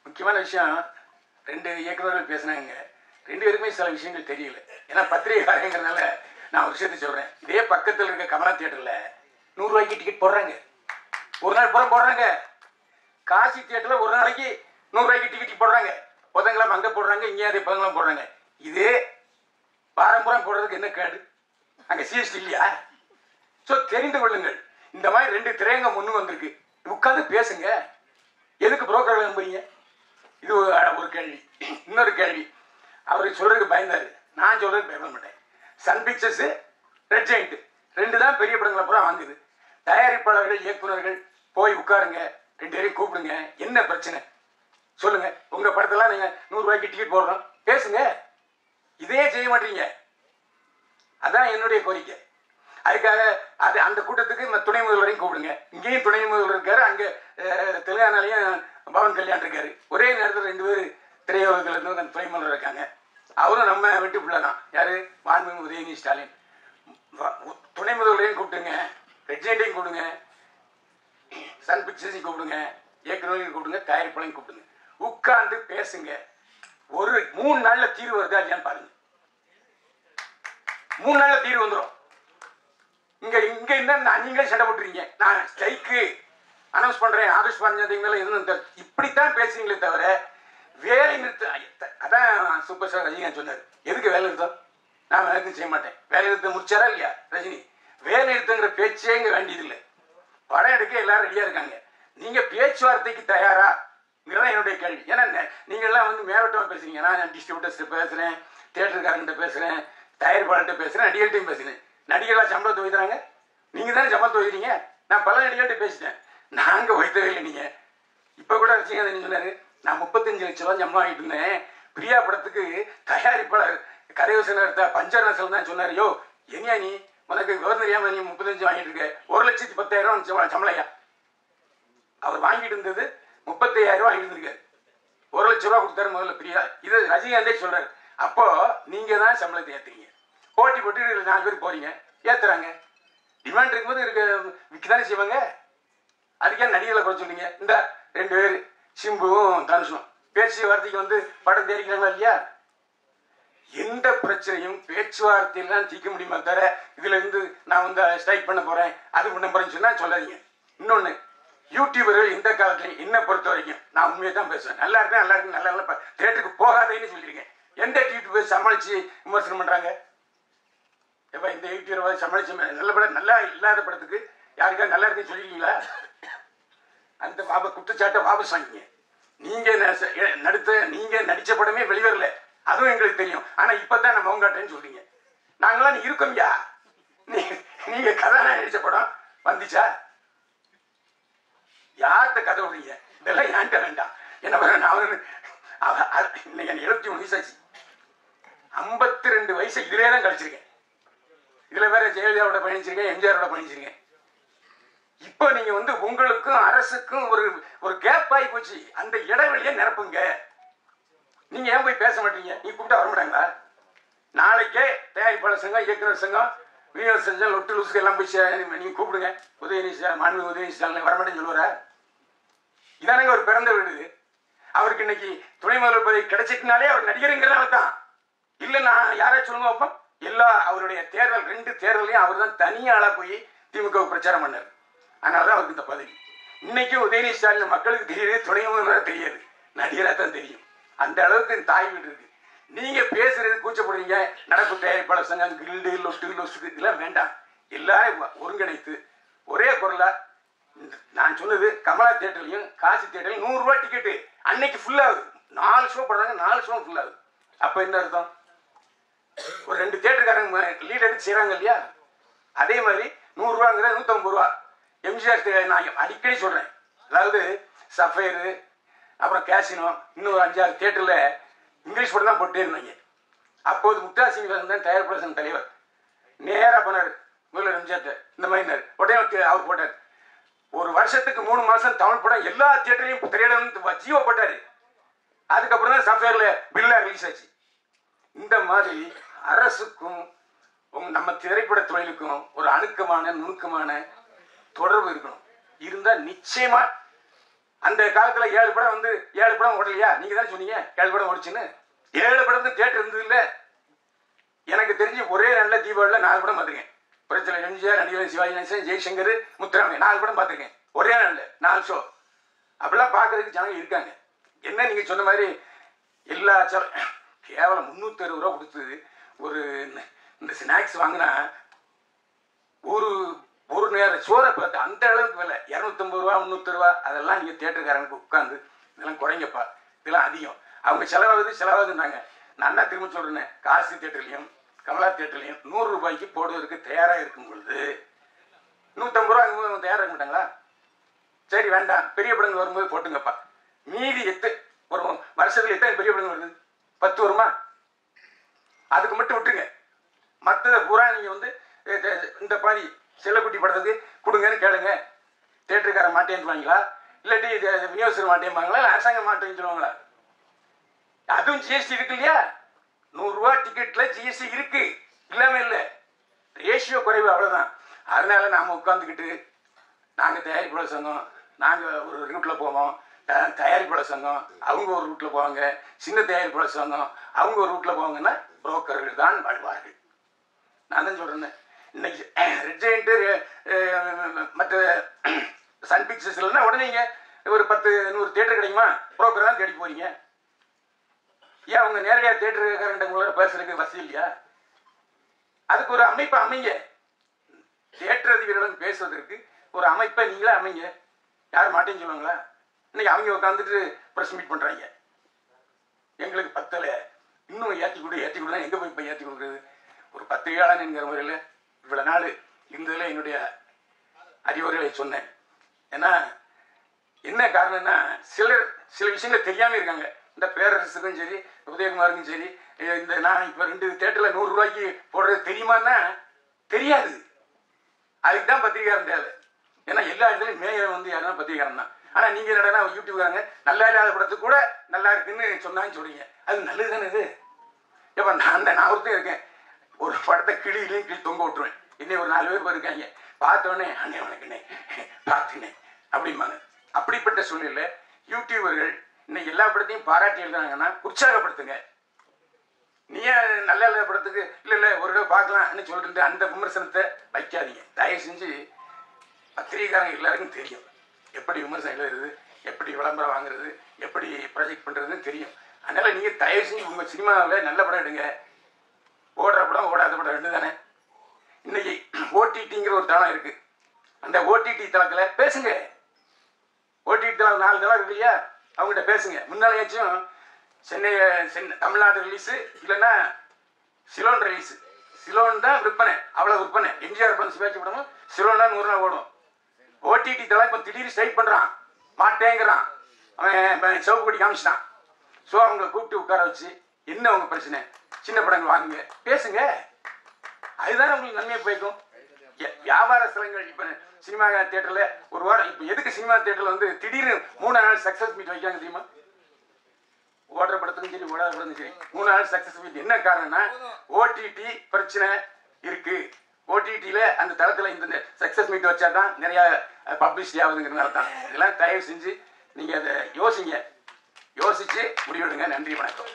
முக்கியமான விஷயம், 2 இயக்குநர்கள் பேசினாங்க. 2 பேருக்குமே சில விஷயங்கள் தெரியல. ஏன்னா பத்திரிகைக்காரங்கிறதுனால நான் ஒரு விஷயத்தை சொல்கிறேன். இதே பக்கத்தில் இருக்க கமலா தியேட்டரில் 100 ரூபாய்க்கு டிக்கெட் போடுறாங்க. ஒரு நாள் பூரா போடுறாங்க. காசி தியேட்டரில் ஒரு நாளைக்கு 100 ரூபாய்க்கு டிக்கெட் போடுறாங்க. புதன்கிழமை அங்கே போடுறாங்க, இங்கே அதே புதன்கிழமை போடுறாங்க. இதே பாரம்பரியம் போடுறதுக்கு என்ன கேடு? அங்கே சிஎஸ்டி இல்லையா? ஸோ தெரிந்து கொள்ளுங்கள். இந்த மாதிரி 2 திரையங்க முன்னு வந்திருக்கு. உட்காந்து பேசுங்க. எதுக்கு புரோக்கர்கள் நம்புறீங்க? இது ஒரு கேள்வி. இன்னொரு கேள்வி, அவருக்கு சொல்றதுக்கு பயந்தாரு. நான் சொல்றதுக்கு பயப்பட மாட்டேன். சன் பிக்சர்ஸ், ரெட் ஜெயிண்ட் 2 தான் பெரிய படங்களை பூரா வாங்குது. தயாரிப்பாளர்கள், இயக்குநர்கள் போய் உட்காருங்க, 2 பேரையும் கூப்பிடுங்க. என்ன பிரச்சனை சொல்லுங்க. உங்க படத்தெல்லாம் நீங்க 100 ரூபாய்க்கு டிக்கெட் போடுறோம், பேசுங்க. இதே செய்ய மாட்டீங்க. அதான் என்னுடைய கோரிக்கை. அதுக்காக அந்த கூட்டத்துக்கு துணை முதல்வரையும் கூப்பிடுங்க. இங்கேயும் துணை முதல்வர் இருக்காரு, அங்கே தெலுங்கானாலையும் பவன் கல்யாண் இருக்காரு. ஒரே நேரத்தில் 2 பேர் திரையுலகத்தில் இருந்து துணை முதல்வர் இருக்காங்க. அவரும் நம்ம வெட்டி பிள்ளை தான். யாரு? மாண்புமிகு உதயநிதி ஸ்டாலின். துணை முதல்வரையும் கூப்பிட்டுங்க, ரெட் ஜெயிண்டையும் கூப்பிடுங்க, சன் பிக்சர்ஸையும் கூப்பிடுங்க, இயக்குநரையும் கூப்பிடுங்க, தயாரிப்பாளையும் கூப்பிடுங்க. உட்கார்ந்து பேசுங்க. ஒரு 3 நாள்ல தீர்வு வருதா இல்லையான்னு பாருங்க. 3 நாள்ல தீர்வு வந்துடும். இங்க என்ன நீங்களே சண்டை போட்டுறீங்க. நான் ஸ்ட்ரைக்கு அனௌன்ஸ் பண்றேன் ஆகஸ்ட் 15 எதுவும் இப்படித்தான் பேசுறீங்களே தவிர வேலை நிறுத்தம். அதான் சூப்பர் ஸ்டார் ரஜினிகாந்த் சொன்னார். எதுக்கு வேலை நிறுத்தம்? நான் வேலை நிறுத்தம் செய்ய மாட்டேன். வேலை நிறுத்தம் முடிச்சாரா இல்லையா ரஜினி? வேலை நிறுத்தங்கிற பேச்சே இங்க வேண்டியதில்லை. படம் எடுக்க எல்லாரும் ரெடியா இருக்காங்க. நீங்க பேச்சுவார்த்தைக்கு தயாரா? என்னுடைய கேள்வி. ஏன்னா நீங்க எல்லாம் மேலோட்டமா பேசுறீங்க. நான் டிஸ்ட்ரிபியூட்டர்ஸ் பேசுறேன், தியேட்டருக்காரங்கிட்ட பேசுறேன், தயாரிப்பாளர்கிட்ட பேசுறேன், நடிகர்கிட்டையும் பேசுறேன். நடிகர்களாக சம்பளத்தை வைக்கிறாங்க. நீங்க தானே சம்பளத்தை வைக்கிறீங்க. நான் பல நடிகர்கிட்ட பேசிட்டேன். நாங்க வைத்தவே இல்லை. நீங்க இப்ப கூட ரஜினிகாந்த் சொன்னாரு, நான் 35 லட்சம் ரூபாய் சம்பளம் வாங்கிட்டு இருந்தேன். பிரியா படத்துக்கு தயாரிப்பாளர் கதையோசனை எடுத்த பஞ்சநசல் தான் சொன்னாரு. யோ எங்கயா நீ, உனக்கு கவர்னரியாம நீ 35 வாங்கிட்டு இருக்க, 1,10,000 சம்பளையா? அவர் வாங்கிட்டு இருந்தது 35,000 ரூபாய் வாங்கிட்டு இருக்காரு. 1 லட்சம் ரூபாய் கொடுத்தாரு முதல்ல பிரியா. இது ரஜினிகாந்தே சொல்றாரு. அப்போ நீங்க தான் சம்பளத்தை ஏத்துறீங்க. போட்டி போட்டு 4 பேர் போறீங்க, ஏத்துறாங்க. டிமாண்ட் இருக்கும்போது விற்கதானே செய்வாங்க. அதுக்கே நடிகர்களை குறை சொல்றீங்க. இந்த 2 பேர் சிம்புவும் தனுஷும் பேச்சு வார்த்தைக்கு படம் தேடிக்கிறாங்களா இல்லையா? எந்த பிரச்சனையும் பேச்சுவார்த்தையில் தான் தீர்க்க முடியுமா தவிர இதுல இருந்து நான் ஸ்ட்ரைக் பண்ண போறேன், அது பண்ண போறேன்னு சொன்னா சொல்லாதீங்க. இன்னொன்னு, யூடியூபர்கள் இந்த காலத்துல என்ன பொறுத்த வரைக்கும் நான் உண்மையை தான் பேசுவேன். நல்லா இருக்கேன், நல்லா இருக்கு, நல்லா நல்லா தியேட்டருக்கு போகாதேன்னு சொல்லியிருக்கேன். எந்த யூடியூபர் சமாளிச்சு விமர்சனம் பண்றாங்க? எப்ப இந்த யூடியூபர் சமாளிச்சு நல்ல படம், நல்லா இல்லாத படத்துக்கு யாருக்கா நல்லா இருக்குன்னு சொல்லிருக்கீங்களா? அந்த குற்றச்சாட்டை வாபஸ் வாங்கிங்க. நீங்க நடிச்ச படமே வெளிவரல, அதுவும் எங்களுக்கு தெரியும். ஆனா இப்பதான் நம்ம உங்காட்டேன்னு சொல்றீங்க. நாங்களாம் இருக்கோம்யா. நீங்க கதாநாயகன் நடிச்ச படம் வந்துச்சா? யார்கிட்ட கதை விடுறீங்க? இதெல்லாம் ஏன்ட்ட வேண்டாம். என்ன நான் இன்னைக்கு 73 வயசாச்சு. 52 வயசு இதுலயே தான் கழிச்சிருக்கேன். இதுல வேற ஜெயலலிதாவோட பயணிச்சிருக்கேன், எம்ஜிஆரோட பயணிச்சிருக்கேன். இப்போ நீங்க உங்களுக்கும் அரசுக்கும் ஒரு கேப் ஆகி போச்சு. அந்த இடைவெளியை நிரப்புங்க. நீங்க ஏன் போய் பேச மாட்டீங்க? நீ கூப்பிட்டா வர மாட்டாங்களா? நாளைக்கே தயாரிப்பாளர் சங்கம், இயக்குநர் சங்கம், விநியோக சங்கம், லொட்டு லூசுக்கு எல்லாம் போய் நீங்க கூப்பிடுங்க. மாண்புமிகு உதயநிதி ஸ்டாலின் வரமாட்டேன்னு சொல்லுவாரா? இதானங்க ஒரு பிறந்த வீடு. அவருக்கு இன்னைக்கு துணை முதல்வர் பதவி கிடைச்சிட்டுனாலே அவர் நடிகருங்கிறனால தான். இல்ல நான் யாராச்சும் சொல்லுங்க வைப்போம். அவருடைய தேர்தல் 2 தேர்தலையும் அவர் தான் தனியாளா போய் திமுக பிரச்சாரம் பண்ணார். அதனாலதான் அவருக்கு இந்த பதவி. இன்னைக்கும் உதயநிதி ஸ்டாலின் மக்களுக்கு தெரியுது, துணை முதல்வராக தெரியாது, நடிகராக தான் தெரியும். அந்த அளவுக்கு தாய் வீடு இருக்கு. நீங்க பேசுறது கூச்சப்படுறீங்க. நடப்பு தயாரிப்பாளர் சங்கம், கில்டு, லொட்டு லொசுக்கு இதெல்லாம் வேண்டாம். எல்லாரும் ஒருங்கிணைத்து ஒரே குரலா நான் சொன்னது, கமலா தியேட்டர்லையும் காசி தியேட்டர்லையும் 100 ரூபாய் டிக்கெட்டு அன்னைக்கு ஃபுல் ஆகுது. 4 ஷோ பண்றாங்க, 4 ஷோ ஃபுல் ஆகுது. அப்ப என்ன அர்த்தம்? ஒரு 2 தியேட்டருக்காரங்க லீட் எடுத்து செய்யறாங்க இல்லையா? அதே மாதிரி 100 ரூபாங்கிற 150 ரூபா. எம்ஜிஆர் நான் அடிக்கடி சொல்றேன். அதாவது சஃபேரு, அப்புறம் கேசினோ, இன்னும் 5-6 தியேட்டர்ல இங்கிலீஷ் படம் தான் போட்டே இருந்தாங்க. அப்போது முக்தா சீனிவாசன் தான் தயாரிப்பாளர் சங்க தலைவர். நேரா போனார் முதல்வர் எம்ஜிஆர். இந்த மாதிரி உடனே அவர் போட்டார். ஒரு வருஷத்துக்கு 3 மாசம் தமிழ் படம் எல்லா தியேட்டர்லையும் திரையிட ஜீவோ போட்டாரு. அதுக்கப்புறம் தான் சஃபேர்ல பில்லா ரிலீஸ் ஆச்சு. இந்த மாதிரி அரசுக்கும் நம்ம திரைப்பட தொழிலுக்கும் ஒரு அணுக்கமான நுணுக்கமான தொடர்பு இருக்கணும். இருந்தா நிச்சயமா அந்த காலத்துல 7 படம் வந்து 7 படம் ஓடலையா? நீங்க தானே சொன்னீங்க 7 படம் ஓடிச்சுன்னு. 7 படத்துக்கு தியேட்டர் இருந்தது இல்ல. எனக்கு தெரிஞ்சு ஒரே நல்ல தீபாவளியில 4 படம் பார்த்துருக்கேன். புரட்சியில் எம்ஜிஆர், நடிகர் சிவாஜி கணேசன், ஜெய்சங்கர், முத்துராமன் 4 படம் பார்த்துருக்கேன். ஒரே நாள்ல 4 ஷோ. அப்படிலாம் பார்க்கறதுக்கு ஜனங்க இருக்காங்க. என்ன நீங்க சொன்ன மாதிரி எல்லா கேவலம் 360 ரூபா கொடுத்து ஒரு இந்த ஸ்நாக்ஸ் வாங்கினா ஒரு நேரம் சோறை பார்த்து அந்த அளவுக்கு விலை 250 ரூபா 300 ரூபா. அதெல்லாம் நீங்க தியேட்டருக்காரனுக்கு உட்காந்து இதெல்லாம் குறைங்கப்பா, இதெல்லாம் அதிகம். அவங்க செலவாகுதுன்னாங்க. நான் தான் திரும்ப சொல்றேன், காசி தியேட்டர்லையும் கமலா தியேட்டர்லையும் 100 ரூபாய்க்கு போடுவதற்கு தயாரா இருக்கும் பொழுது 150 ரூபா தயாரா இருக்க மாட்டாங்களா? சரி வேண்டாம், பெரிய படங்கள் வரும்போது போட்டுங்கப்பா. மீதி ஒரு வருஷத்துல எத்தனை பெரிய படங்கள் வருது? 10 வருமா? அதுக்கு மட்டும் விட்டுருங்க. மற்றதை பூரா நீங்க வந்து இந்த மாதிரி செல்லக்குட்டி படத்துக்கு கொடுங்கன்னு கேளுங்க. தியேட்டருக்கார மாட்டேன்னுவாங்களா, இல்லாட்டி விநியோகஸ்தர் மாட்டேன்பாங்களா, இல்லை அரசாங்கம் மாட்டேன்னு சொல்லுவாங்களா? அதுவும் ஜிஎஸ்டி இருக்கு இல்லையா? 100 ரூபா டிக்கெட்ல ஜிஎஸ்டி இருக்கு, இல்லாம இல்லை. ரேஷியோ குறைவு, அவ்வளவுதான். அதனால நாம உட்காந்துக்கிட்டு நாங்க தயாரிப்பாளர் சங்கம், நாங்க ஒரு ரூட்ல போவோம், தயாரிப்பாளர் சங்கம் அவங்க ஒரு ரூட்ல போவாங்க, சின்ன தயாரிப்பாளர் சங்கம் அவங்க ஒரு ரூட்ல போவாங்கன்னா புரோக்கர்கள் தான் வாழ்வார்கள். நான் தான் சொல்றேன், இன்னைக்கு ரெட் ஜெயண்ட் மற்ற சன் பிக்சர்ஸ் இல்லைன்னா உடனே ஒரு 10-100 தியேட்டர் கிடைக்குமா? புரோக்கர் தான் தேடி போறீங்க. ஏன் அவங்க நேரடியாக தியேட்டருக்காரங்களோட பேசுறதுக்கு வசதி இல்லையா? அதுக்கு ஒரு அமைப்பை அமைங்க. தியேட்டர் அதிபர்களும் பேசுவதற்கு ஒரு அமைப்பை நீங்களே அமைங்க. யாரும் மாட்டேன்னு சொல்லுவாங்களா? இன்னைக்கு அவங்க உட்காந்துட்டு ப்ரெஸ் மீட் பண்றாங்க. எங்களுக்கு பத்தலை, இன்னும் ஏற்றி கொடுனா எங்க போய் இப்போ ஏற்றி கொடுக்குறது? ஒரு பத்திரிகையாளன் என்கிற முறையில் இவ்வளவு நாள் இருந்ததுல என்னுடைய அறிவுரைகளை சொன்னேன். ஏன்னா என்ன காரணம்னா சில விஷயங்கள் தெரியாம இருக்காங்க. இந்த பேரரசுக்கும் சரி, உதயகுமாருக்கும் சரி, இந்த நான் இப்ப 2 தியேட்டர்ல 100 ரூபாய்க்கு போடுறது தெரியுமான்னா தெரியாது. அதுக்கு தான் பத்திரிகாரன் தேவை. ஏன்னா எல்லா இடத்துலையும் மேயர் வந்து யாருன்னா பத்திரிகாரன் தான். ஆனா நீங்க என்னடா யூடியூப்காரங்க நல்லா இல்லாத படத்துக்கு கூட நல்லா இருக்குன்னு சொன்னான்னு சொல்றீங்க. அது நல்லது தானே இது? எப்ப நான் ஒருத்தர் இருக்கேன், ஒரு படத்தை கிளி தொங்க விட்டுருவேன். இன்னும் ஒரு 4 பேர் இருக்காங்க, பார்த்தோன்னே அண்ணே வணக்கண்ணே பார்த்துனேன் அப்படிம்பாங்க. அப்படிப்பட்ட சூழ்நிலை யூடியூபர்கள் இன்னைக்கு எல்லா படத்தையும் பாராட்டி எழுதுனாங்கன்னா உற்சாகப்படுத்துங்க. நீ நல்ல நல்ல படத்துக்கு இல்ல ஒரு தடவை பார்க்கலாம்னு சொல்லிட்டு அந்த விமர்சனத்தை வைக்காதீங்க. தயவு செஞ்சு பத்திரிகைக்காரங்க எல்லாருக்கும் தெரியும் எப்படி விமர்சனம் எழுதுறது, எப்படி விளம்பரம் வாங்குறது, எப்படி ப்ராஜெக்ட் பண்றதுன்னு தெரியும். அதனால நீங்க தயவு செஞ்சு உங்க சினிமாவில் நல்ல படம் எடுங்க. ஓடுற படம் ஓடாத படம் ரெண்டு தானே. இன்னைக்கு ஓடிடிங்கிற ஒரு தளம் இருக்கு. அந்த ஓடிடி தளத்துல பேசுங்க. ஓடிடி தளம் 4 தளம் இருக்கு இல்லையா, அவங்ககிட்ட பேசுங்க. முன்னாலேயாச்சும் சென்னை தமிழ்நாடு ரிலீஸு இல்லைன்னா சிலோன் ரிலீஸு. சிலோன் தான் விற்பனை, அவ்வளோ விற்பனை. எம்ஜிஆர் படம் சிவாஜி படமும் சிலோன் தான் 100 நாள் ஓடும். ஓடிடி தளம் இப்போ திடீர்னு ஸ்ட்ரைக் பண்ணுறான், மாட்டேங்கிறான், அவன் சிவப்பு கொடி காமிச்சிட்டான். ஸோ அவங்க கூப்பிட்டு உட்கார வச்சு என்ன அவங்க பிரச்சனை, சின்ன படங்கள் வாங்குங்க, பேசுங்க. அதுதானே உங்களுக்கு நன்மையை போய்க்கும். வியாபார ஸ்தலங்கள் இப்போ சினிமா தியேட்டர்ல ஒரு வாரம் இப்போ எதுக்கு சினிமா தியேட்டர்ல வந்து திடீர்னு 3 நாள் சக்சஸ் மீட் வைக்காங்க தெரியுமா? ஓடுற படத்துக்கும் சரி ஓடாத படத்துக்கும் சரி 3 நாள் சக்சஸ் மீட். என்ன காரணம்னா ஓடிடி பிரச்சனை இருக்கு. ஓடிடியில அந்த தளத்துல இந்த சக்சஸ் மீட் வச்சா தான் நிறைய பப்ளிசிட்டி ஆகுதுங்கிறதுனால தான். இதெல்லாம் தயவு செஞ்சு நீங்க அதை யோசிச்சு முடிவெடுங்க. நன்றி, வணக்கம்.